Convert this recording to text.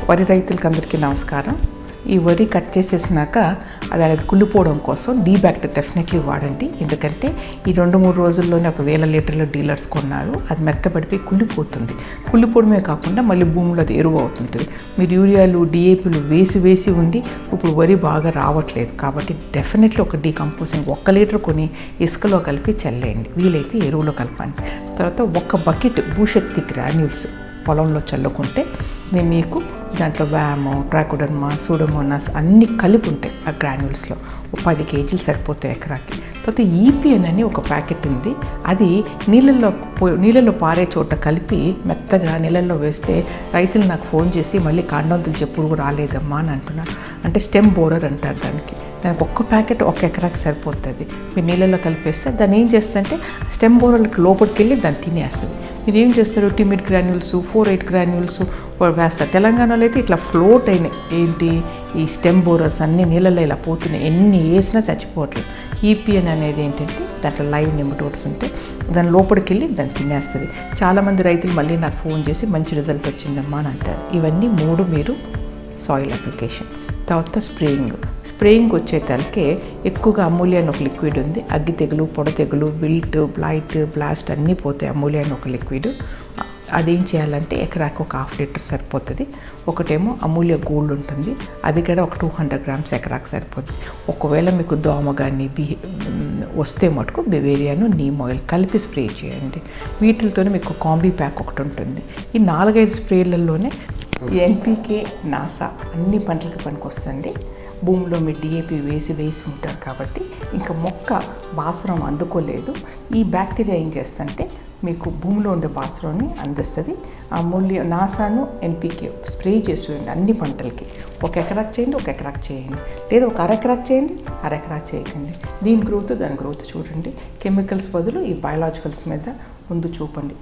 వరి రైతులకు అందరికీ నమస్కారం. ఈ వరి కట్ చేసేసినాక అది కుళ్ళిపోవడం కోసం డీబ్యాక్టర్ డెఫినెట్లీ వాడండి. ఎందుకంటే ఈ 2-3 రోజుల్లోనే 1000 లీటర్ల డీలర్స్ కొన్నారు. అది మెత్తబడిపోయి కుళ్ళిపోతుంది. కుళ్ళిపోవడమే కాకుండా మళ్ళీ భూమిలో అది ఎరువు అవుతుంటుంది. మీరు యూరియాలు డిఏపీలు వేసి ఉండి ఇప్పుడు వరి బాగా రావట్లేదు. కాబట్టి డెఫినెట్లీ ఒక డీకంపోజింగ్ 1 లీటర్ కొని ఇసుకలో కలిపి చల్లేయండి. వీలైతే ఎరువులో కలపండి. తర్వాత 1 బకెట్ భూశక్తి గ్రాన్యూల్స్ పొలంలో చల్లుకుంటే మీకు దాంట్లో వ్యామో, ట్రైకోడర్మా, సూడోమోనాస్ అన్నీ కలిపి ఉంటాయి. ఆ గ్రాన్యూల్స్లో 10 కేజీలు సరిపోతాయి ఎకరాకి. తర్వాత ఈపీఎన్ అని ఒక ప్యాకెట్ ఉంది. అది నీళ్ళల్లో పారే చోట కలిపి మెత్తగా నీళ్ళల్లో వేస్తే రైతులు నాకు ఫోన్ చేసి మళ్ళీ కాండంతులు పురుగు రాలేదమ్మా అని అంటున్నారు. అంటే స్టెమ్ బోరర్ అంటారు దానికి 1 ప్యాకెట్ 1 ఎకరాకి సరిపోతుంది. మీరు నీళ్ళల్లో కలిపేస్తే దాన్ని ఏం చేస్తుందంటే స్టెమ్ బోరర్కి లోపలికి వెళ్ళి దాన్ని తినేస్తుంది. మీరు ఏం చేస్తారు, టిమిడ్ గ్రాన్యూల్స్, 4-8 గ్రాన్యూల్స్ వేస్తారు. తెలంగాణలో అయితే ఇట్లా ఫ్లోట్ అయినాయి. ఏంటి ఈ స్టెమ్ బోరర్స్ అన్నీ నీళ్ళల్లో ఇలా పోతున్నాయి. ఎన్ని వేసినా చచ్చిపోవట్లేదు. ఈపీఎన్ అనేది ఏంటంటే దాంట్లో లైవ్ నెమటోడ్స్ ఉంటే దాని లోపలికి వెళ్ళి దాన్ని తినేస్తుంది. చాలామంది రైతులు మళ్ళీ నాకు ఫోన్ చేసి మంచి రిజల్ట్ వచ్చిందమ్మా అని అంటారు. ఇవన్నీ 3 మీరు సాయిల్ అప్లికేషన్. తర్వాత స్ప్రేయింగ్ వచ్చేతలకే ఎక్కువగా అమూల్య అని ఒక లిక్విడ్ ఉంది. అగ్గి తెగులు, పొడ తెగులు, విల్ట్, బ్లైట్, బ్లాస్ట్ అన్నీ పోతాయి. అమూల్య అని ఒక లిక్విడ్. అదేం చేయాలంటే ఎకరాకు 1/2 లీటర్ సరిపోతుంది. ఒకటేమో అమూల్య గోల్డ్ ఉంటుంది. అది కూడా ఒక 200 గ్రామ్స్ ఎకరాకు సరిపోతుంది. ఒకవేళ మీకు దోమ కానీ వస్తే మటుకు బెవేరియాను, నీమ్ ఆయిల్ కలిపి స్ప్రే చేయండి. వీటితోనే మీకు కాంబీ ప్యాక్ ఒకటి ఉంటుంది. ఈ 4-5 స్ప్రేలలోనే ఎన్పీకే, నాసా అన్ని పంటలకి పనికొస్తుంది. భూమిలో మీరు డిఏపి వేసి ఉంటారు కాబట్టి ఇంకా మొక్క భాస్వరం అందుకోలేదు. ఈ బ్యాక్టీరియా ఏం చేస్తుందంటే మీకు భూమిలో ఉండే భాస్వరాన్ని అందిస్తుంది. అమూల్య నాసాను ఎన్పీకే స్ప్రే చేసేయండి అన్ని పంటలకి. 1 ఎకరాకు చేయండి, 1 ఎకరాకు చేయండి, లేదా 1 అరెకరాకు చేయండి, అరెకరాకు చేయకండి. దీని గ్రోత్ దాని గ్రోత్ చూడండి. కెమికల్స్ బదులు ఈ బయాలజికల్స్ మీద ముందు చూపండి.